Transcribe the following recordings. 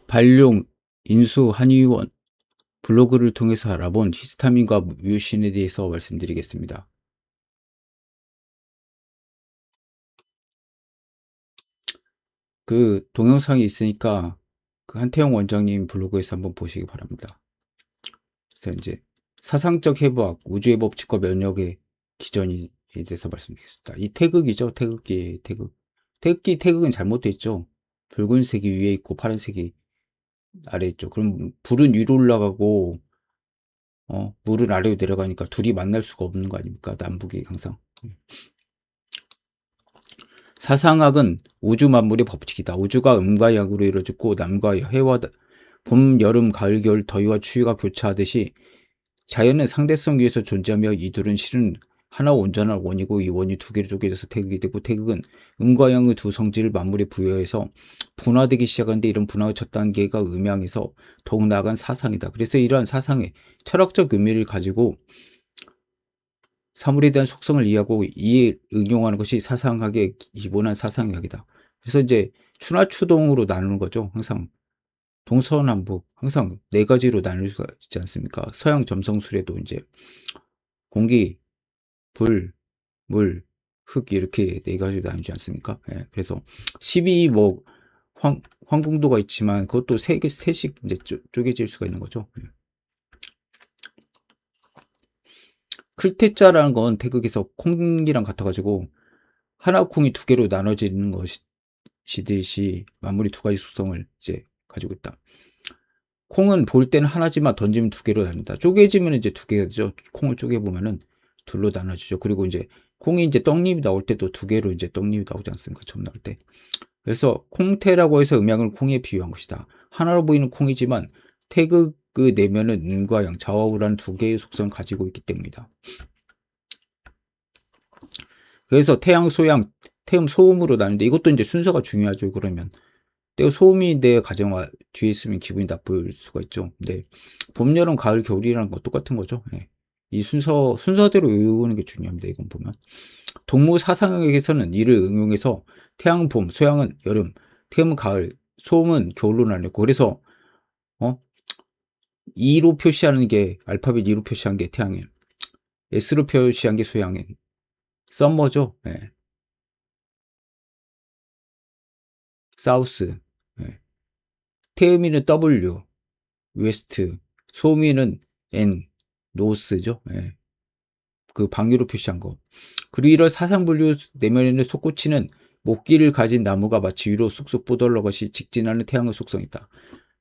발룡, 인수, 한의원 블로그를 통해서 알아본 히스타민과 뮤신에 대해서 말씀드리겠습니다. 그 동영상이 있으니까 그 한태영 원장님 블로그에서 한번 보시기 바랍니다. 그래서 이제 사상적 해부학, 우주의 법칙과 면역의 기전에 대해서 말씀드리겠습니다. 이 태극이죠. 태극기, 태극. 태극은 잘못되어 있죠. 붉은색이 위에 있고 파란색이 아래에 있죠. 그럼 불은 위로 올라가고 물은 아래로 내려가니까 둘이 만날 수가 없는 거 아닙니까? 남북이 항상. 사상학은 우주 만물의 법칙이다. 우주가 음과 양으로 이루어졌고 남과 해와 봄, 여름, 가을, 겨울, 더위와 추위가 교차하듯이 자연은 상대성 위에서 존재하며 이둘은 실은 하나 온전한 원이고 이 원이 두 개로 쪼개져서 태극이 되고 태극은 음과 양의 두 성질을 만물에 부여해서 분화되기 시작하는데 이런 분화의 첫 단계가 음양에서 더욱 나아간 사상이다. 그래서 이러한 사상의 철학적 의미를 가지고 사물에 대한 속성을 이해하고 이에 응용하는 것이 사상학의 기본한 사상학이다. 그래서 이제 추나추동으로 나누는 거죠. 항상 동서남북 항상 네 가지로 나눌 수가 있지 않습니까? 서양 점성술에도 이제 공기, 불, 물, 흙 이렇게 네 가지로 나누지 않습니까? 예, 그래서 12 뭐 황궁도가 있지만 그것도 셋씩 이제 쪼개질 수가 있는 거죠. 예. 클테자라는 건 태극에서 콩이랑 같아가지고 하나 콩이 두 개로 나눠지는 것이듯이 만물이 두 가지 속성을 이제 가지고 있다. 콩은 볼 때는 하나지만 던지면 두 개로 나뉩니다. 쪼개지면 이제 두 개죠. 콩을 쪼개보면은 둘로 나눠지죠. 그리고 이제 콩이 이제 떡잎이 나올 때도 두 개로 이제 떡잎이 나오지 않습니까? 처음 나올 때. 그래서 콩태라고 해서 음양을 콩에 비유한 것이다. 하나로 보이는 콩이지만 태극의 내면은 음과 양, 좌우라는 두 개의 속성을 가지고 있기 때문이다. 그래서 태양, 소양, 태음, 소음으로 나누는데 이것도 이제 순서가 중요하죠. 그러면 때 소음이 내 가정 뒤에 있으면 기분이 나쁠 수가 있죠. 근데 봄, 여름, 가을, 겨울이라는 거 똑같은 거죠. 예. 이 순서대로 외우는 게 중요합니다. 이건 보면 동무 사상학에서는 이를 응용해서 태양은 봄, 소양은 여름, 태음은 가을, 소음은 겨울로 나뉘었고 그래서 2로 표시하는 게 알파벳 2로 표시한 게 태양인, S로 표시한 게 소양인, 썸머죠. 예. 사우스. 예. 태음이는 W, 웨스트, 소음이는 N, 노스죠. 예. 그 방위로 표시한 거. 그리고 이런 사상분류 내면에는 솟구치는 목기를 가진 나무가 마치 위로 쑥쑥 뻗어올라 것이 직진하는 태양의 속성이다.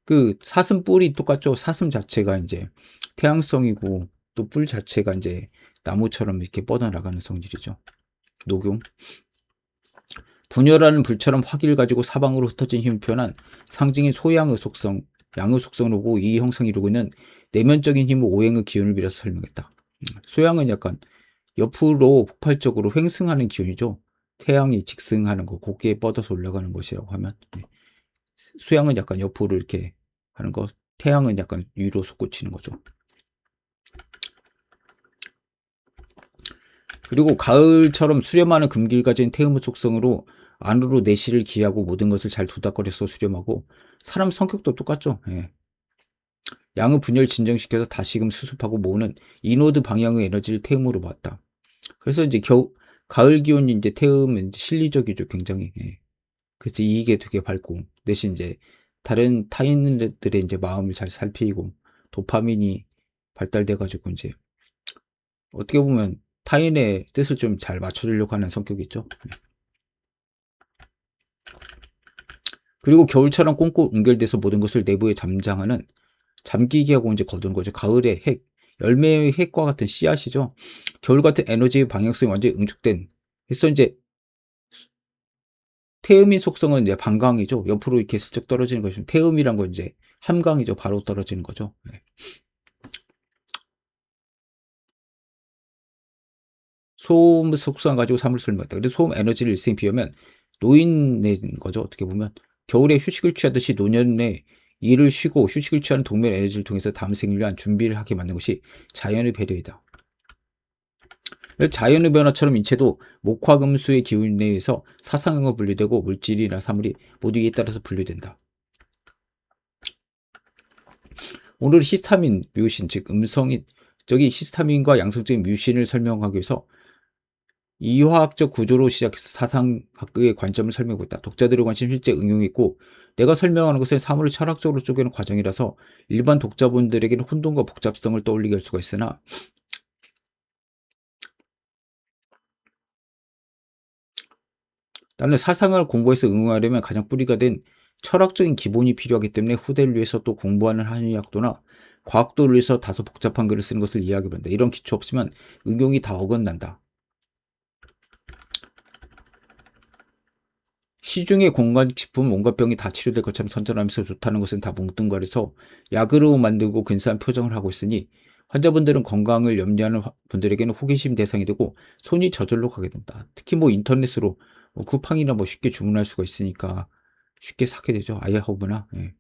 그 사슴 뿔이 똑같죠. 사슴 자체가 이제 태양성이고 또 뿔 자체가 이제 나무처럼 이렇게 뻗어나가는 성질이죠. 녹용. 분열하는 불처럼 화기를 가지고 사방으로 흩어진 힘을 표현한 상징인 소양의 속성, 양의 속성을 보고 이 형성이 이루고 있는 내면적인 힘을 오행의 기운을 빌어서 설명했다. 소양은 약간 옆으로 폭발적으로 횡승하는 기운이죠. 태양이 직승하는 거, 고개에 뻗어서 올라가는 것이라고 하면 소양은 약간 옆으로 이렇게 하는 거, 태양은 약간 위로 솟구치는 거죠. 그리고 가을처럼 수렴하는 금기를 가진 태음의 속성으로 안으로 내실을 기하고 모든 것을 잘 도닥거려서 수렴하고 사람 성격도 똑같죠. 예. 양의 분열 진정시켜서 다시금 수습하고 모으는 이노드 방향의 에너지를 태음으로 봤다. 그래서 이제 가을 기온이 이제 태음은 이제 실리적이죠, 굉장히. 예. 그래서 이게 되게 밝고 대신 이제 다른 타인들의 이제 마음을 잘 살피고 도파민이 발달돼가지고 이제 어떻게 보면 타인의 뜻을 좀 잘 맞춰주려고 하는 성격이 있죠. 예. 그리고 겨울처럼 꽁꽁 응결돼서 모든 것을 내부에 잠장하는 잠기게 하고 이제 거두는 거죠. 가을의 핵, 열매의 핵과 같은 씨앗이죠. 겨울 같은 에너지의 방향성이 완전히 응축된. 그래서 이제 태음인 속성은 이제 반강이죠. 옆으로 이렇게 슬쩍 떨어지는 것이죠. 태음이란 건 이제 함강이죠. 바로 떨어지는 거죠. 네. 소음 속성 가지고 삶을 설명했다. 그래서 소음 에너지를 일생 비우면 노인인 거죠. 어떻게 보면 겨울에 휴식을 취하듯이 노년에 일을 쉬고 휴식을 취하는 동면 에너지를 통해서 다음 생을 위한 준비를 하게 만든 것이 자연의 배려이다. 자연의 변화처럼 인체도 목화금수의 기운에 의해서 사상으로 분류되고 물질이나 사물이 모두 이에 따라서 분류된다. 오늘 히스타민 뮤신, 즉 음성적인 히스타민과 양성적인 뮤신을 설명하기 위해서 이화학적 구조로 시작해서 사상학의 관점을 설명하고 있다. 독자들의 관심 실제 응용이 있고, 내가 설명하는 것은 사물을 철학적으로 쪼개는 과정이라서 일반 독자분들에게는 혼돈과 복잡성을 떠올리게 할 수가 있으나, 나는 사상을 공부해서 응용하려면 가장 뿌리가 된 철학적인 기본이 필요하기 때문에 후대를 위해서 또 공부하는 한의학도나 과학도를 위해서 다소 복잡한 글을 쓰는 것을 이해하게 된다. 이런 기초 없으면 응용이 다 어긋난다. 시중의 건강식품 온갖 병이 다 치료될 것처럼 선전하면서 좋다는 것은 다 뭉뚱그려서 약으로 만들고 근사한 표정을 하고 있으니 환자분들은 건강을 염려하는 분들에게는 호기심 대상이 되고 손이 저절로 가게 된다. 특히 뭐 인터넷으로 쿠팡이나 뭐 쉽게 주문할 수가 있으니까 쉽게 사게 되죠. 아이허브나. 예.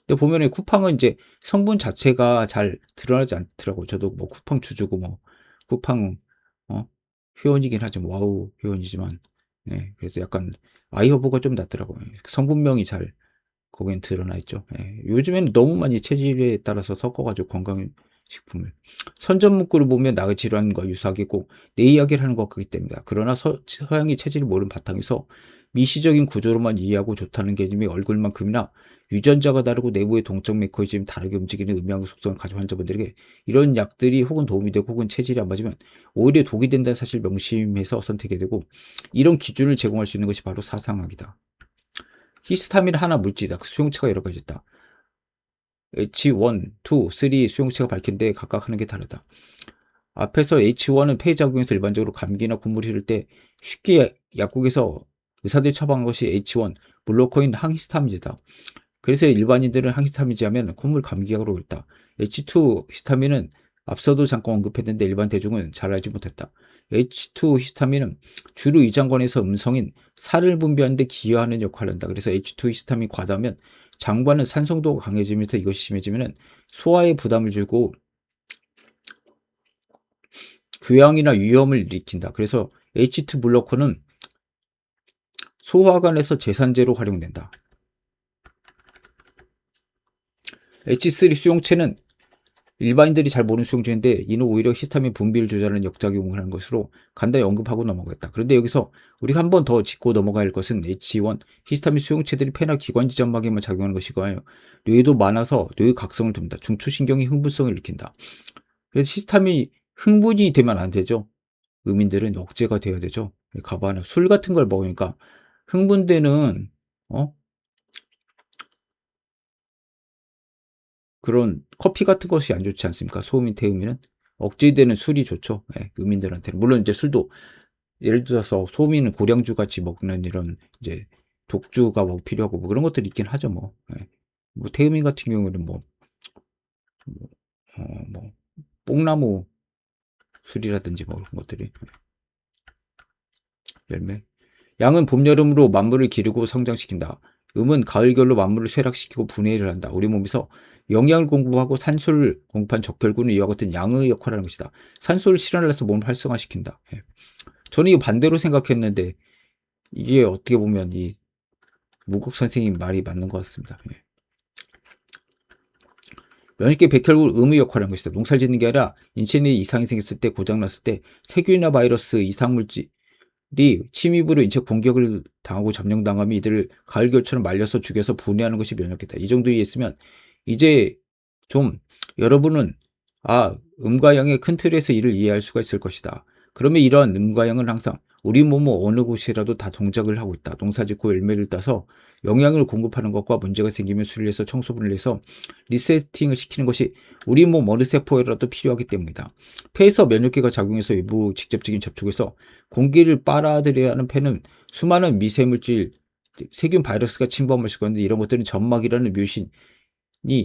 근데 보면은 쿠팡은 이제 성분 자체가 잘 드러나지 않더라고요. 저도 뭐 쿠팡 주주고 뭐 쿠팡 어 회원이긴 하죠. 뭐 와우 회원이지만. 예. 그래서 약간 아이허브가 좀 낫더라고요. 성분명이 잘 거기엔 드러나 있죠. 예. 요즘에는 너무 많이 체질에 따라서 섞어 가지고 건강식품을 선전 문구를 보면 나의 질환과 유사하겠고 내 이야기를 하는 것 같기 때문이다. 그러나 서양이 체질을 모르는 바탕에서 미시적인 구조로만 이해하고 좋다는 개념이 얼굴만큼이나 유전자가 다르고 내부의 동적 메커니즘이 다르게 움직이는 음양의 속성을 가진 환자분들에게 이런 약들이 혹은 도움이 되고 혹은 체질이 안 맞으면 오히려 독이 된다는 사실 명심해서 선택해야 되고, 이런 기준을 제공할 수 있는 것이 바로 사상학이다. 히스타민 하나 물질이다. 그 수용체가 여러 가지 있다. H1, 2, 3 수용체가 밝힌데 각각 하는 게 다르다. 앞에서 H1은 폐작용에서 일반적으로 감기나 콧물이 흐를 때 쉽게 약국에서 의사들이 처방한 것이 H1 블로커인 항히스타민이다. 그래서 일반인들은 항히스타민제 하면 콧물 감기약으로 읽다. H2 히스타민은 앞서도 잠깐 언급했는데 일반 대중은 잘 알지 못했다. H2 히스타민은 주로 위장관에서 음성인 살을 분비하는 데 기여하는 역할을 한다. 그래서 H2 히스타민 과다하면 장관은 산성도가 강해지면서 이것이 심해지면 소화에 부담을 주고 궤양이나 위염을 일으킨다. 그래서 H2 블로커는 소화관에서 제산제로 활용된다. H3 수용체는 일반인들이 잘 모르는 수용체인데 이는 오히려 히스타민 분비를 조절하는 역작용을 하는 것으로 간단히 언급하고 넘어갔다. 그런데 여기서 우리가 한 번 더 짚고 넘어가야 할 것은 H1 히스타민 수용체들이 폐나 기관지 점막에만 작용하는 것이고요. 뇌도 많아서 뇌의 각성을 돕니다. 중추신경이 흥분성을 일으킨다. 그래서 히스타민이 흥분이 되면 안 되죠. 의민들은 억제가 돼야 되죠. 가봐나 술 같은 걸 먹으니까 흥분되는 어 그런 커피 같은 것이 안 좋지 않습니까? 소음이 태우면은 억제되는 술이 좋죠. 예, 의민들한테는. 물론 이제 술도 예를 들어서 소민은 고량주 같이 먹는 이런 이제 독주가 뭐 필요하고 뭐 그런 것들이 있긴 하죠, 뭐. 예. 뭐 태음인 같은 경우는 뭐, 뭐, 뭐 뽕나무 술이라든지 뭐 그런 것들이 열매. 양은 봄, 여름으로 만물을 기르고 성장시킨다. 음은 가을, 겨울로 만물을 쇠락시키고 분해를 한다. 우리 몸에서 영양을 공급하고 산소를 공급한 적혈구는 이와 같은 양의 역할을 하는 것이다. 산소를 실현해서 몸을 활성화시킨다. 예. 저는 이거 반대로 생각했는데 이게 어떻게 보면 이 무국 선생님 말이 맞는 것 같습니다. 예. 면역계 백혈구 음의 역할을 하는 것이다. 농사를 짓는 게 아니라 인체 내에 이상이 생겼을 때 고장났을 때 세균이나 바이러스 이상물질이 침입으로 인체 공격을 당하고 점령당하면 이들을 가을 겨울처럼 말려서 죽여서 분해하는 것이 면역계다. 이 정도 이해했으면 이제 좀 여러분은 음과 양의 큰 틀에서 이를 이해할 수가 있을 것이다. 그러면 이런 음과 양은 항상 우리 몸의 어느 곳이라도 다 동작을 하고 있다. 농사짓고 열매를 따서 영양을 공급하는 것과 문제가 생기면 수리해서 청소분을 해서 리세팅을 시키는 것이 우리 몸 어느 세포에라도 필요하기 때문이다. 폐에서 면역계가 작용해서 외부 직접적인 접촉에서 공기를 빨아들여야 하는 폐는 수많은 미세물질, 세균, 바이러스가 침범할 수 있는데 이런 것들은 점막이라는 묘신이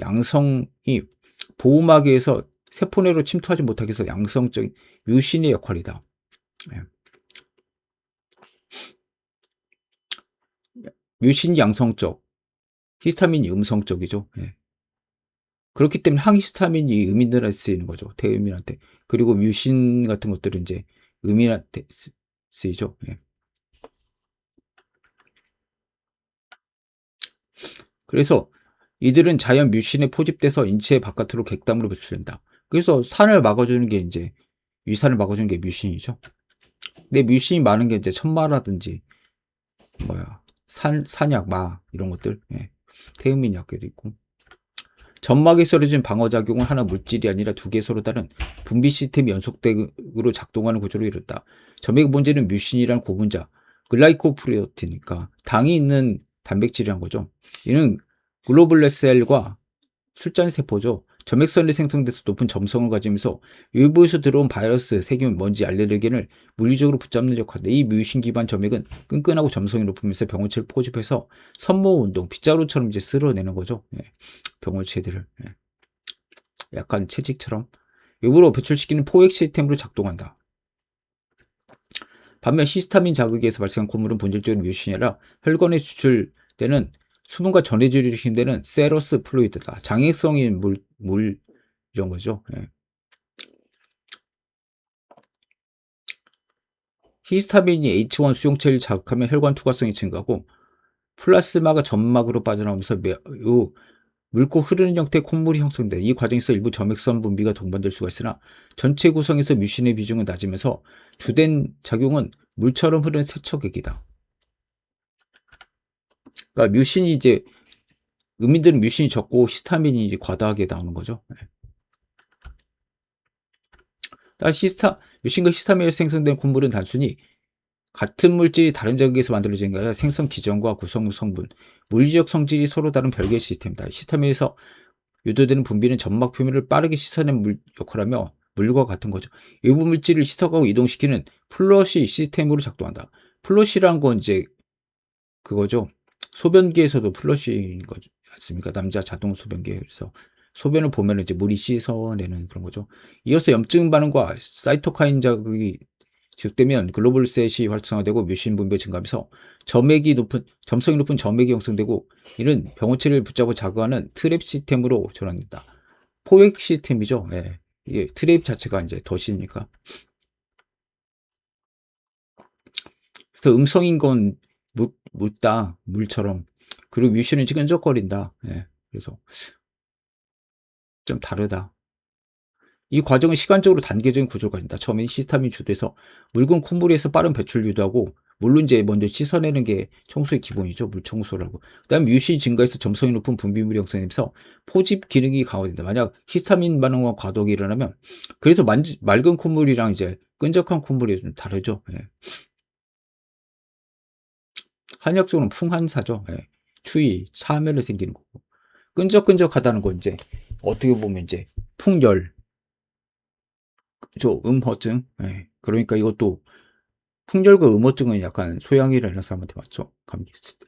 양성이 보호막에서 세포 내로 침투하지 못하게 해서 양성적인 묘신의 역할이다. 예. 묘신이 양성적, 히스타민이 음성적이죠. 예. 그렇기 때문에 항히스타민이 의민들한테 쓰이는 거죠. 대의민한테. 그리고 뮤신 같은 것들은 이제 의민한테 쓰이죠. 예. 그래서 이들은 자연 뮤신에 포집돼서 인체 바깥으로 객담으로 배출된다. 그래서 산을 막아주는 게 이제 위산을 막아주는 게 뮤신이죠. 근데 뮤신이 많은 게 이제 천마라든지 산약, 마 이런 것들, 예. 태음인 약계도 있고. 점막에 쏘려진 방어작용은 하나 물질이 아니라 두 개 서로 다른 분비 시스템이 연속적으로 작동하는 구조로 이뤘다. 점액의 본질은 뮤신이란 고분자, 글라이코프로틴이니까 당이 있는 단백질이란 거죠. 이는 글로불레셀과 술잔세포죠. 점액선이 생성돼서 높은 점성을 가지면서 외부에서 들어온 바이러스, 세균, 먼지, 알레르겐을 물리적으로 붙잡는 역할인데 이 뮤신 기반 점액은 끈끈하고 점성이 높으면서 병원체를 포집해서 선모 운동, 빗자루처럼 이제 쓸어내는 거죠. 예. 병원체들을. 예. 약간 채찍처럼 외부로 배출시키는 포획 시스템으로 작동한다. 반면 히스타민 자극에서 발생한 콧물은 본질적으로 뮤신이 아니라 혈관에 추출되는 수분과 전해질이 힘되는 세러스 플루이드다. 장액성인 물 이런 거죠. 예. 히스타민이 H1 수용체를 자극하면 혈관 투과성이 증가하고 플라스마가 점막으로 빠져나오면서 매우 묽고 흐르는 형태의 콧물이 형성된다. 이 과정에서 일부 점액선 분비가 동반될 수가 있으나 전체 구성에서 뮤신의 비중은 낮으면서 주된 작용은 물처럼 흐르는 세척액이다. 그러니까 뮤신이 이제 음인들은 뮤신이 적고 히스타민이 이제 과다하게 나오는 거죠. 네. 뮤신과 히스타민에서 생성된 콧물은 단순히 같은 물질이 다른 자극에서 만들어진 게 아니라 생성 기전과 구성 성분, 물리적 성질이 서로 다른 별개의 시스템이다. 히스타민에서 유도되는 분비는 점막 표면을 빠르게 씻어내는 역할하며 물과 같은 거죠. 외부 물질을 씻어가고 이동시키는 플러시 시스템으로 작동한다. 플러시라는 건 이제 그거죠. 소변기에서도 플러시인 거지 않습니까? 남자 자동 소변기에. 그래서 소변을 보면 이제 물이 씻어내는 그런 거죠. 이어서 염증 반응과 사이토카인 자극이 지속되면 글로불셋이 활성화되고 뮤신 분비가 증가하면서 점성이 높은 점액이 형성되고 이는 병원체를 붙잡고 자극하는 트랩 시스템으로 전환된다. 포획 시스템이죠. 예. 이게 트랩 자체가 이제 덫이니까. 그래서 음성인 건 묻다, 물처럼. 그리고 뮤신은 끈적거린다. 예. 그래서 좀 다르다. 이 과정은 시간적으로 단계적인 구조를 가진다. 처음엔 히스타민 주도해서 묽은 콧물에서 빠른 배출을 유도하고 물론 이제 먼저 씻어내는 게 청소의 기본이죠. 물 청소라고. 그다음 뮤신이 증가해서 점성이 높은 분비물이 형성되면서 포집 기능이 강화된다. 만약 히스타민 반응과 과도하게 일어나면 그래서 맑은 콧물이랑 이제 끈적한 콧물이 좀 다르죠. 예. 한약적으로는 풍한사죠. 예. 추위, 차면을 생기는 거고. 끈적끈적하다는 건 이제 어떻게 보면 이제 풍열, 그죠? 음허증. 예. 그러니까 이것도 풍열과 음허증은 약간 소양이라 이런 사람한테 맞죠? 감기 있을 때.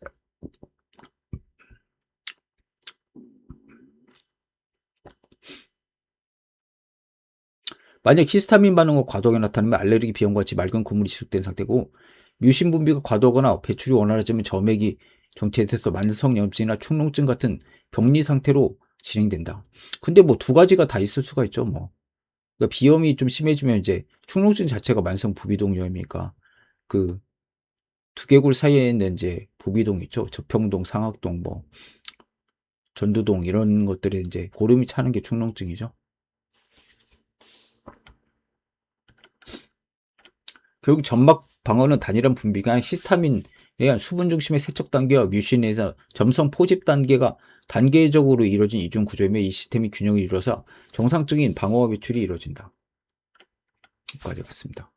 만약 히스타민 반응과 과도하게 나타나면 알레르기 비염과 같이 맑은 콧물이 지속된 상태고 뮤신 분비가 과도하거나 배출이 원활하지만 점액이 정체돼서 만성염증이나 축농증 같은 병리 상태로 진행된다. 근데 뭐 두 가지가 다 있을 수가 있죠. 뭐 그러니까 비염이 좀 심해지면 이제 축농증 자체가 만성 부비동염이니까 그 두개골 사이에 있는 이제 부비동 있죠. 저평동, 상악동, 뭐 전두동 이런 것들에 이제 고름이 차는 게 축농증이죠. 결국 점막 방어는 단일한 분비가 아니라 히스타민에 의한 수분 중심의 세척 단계와 뮤신에서 점성 포집 단계가 단계적으로 이루어진 이중 구조이며 이 시스템이 균형을 이루어서 정상적인 방어와 배출이 이루어진다. 여기까지 갔습니다.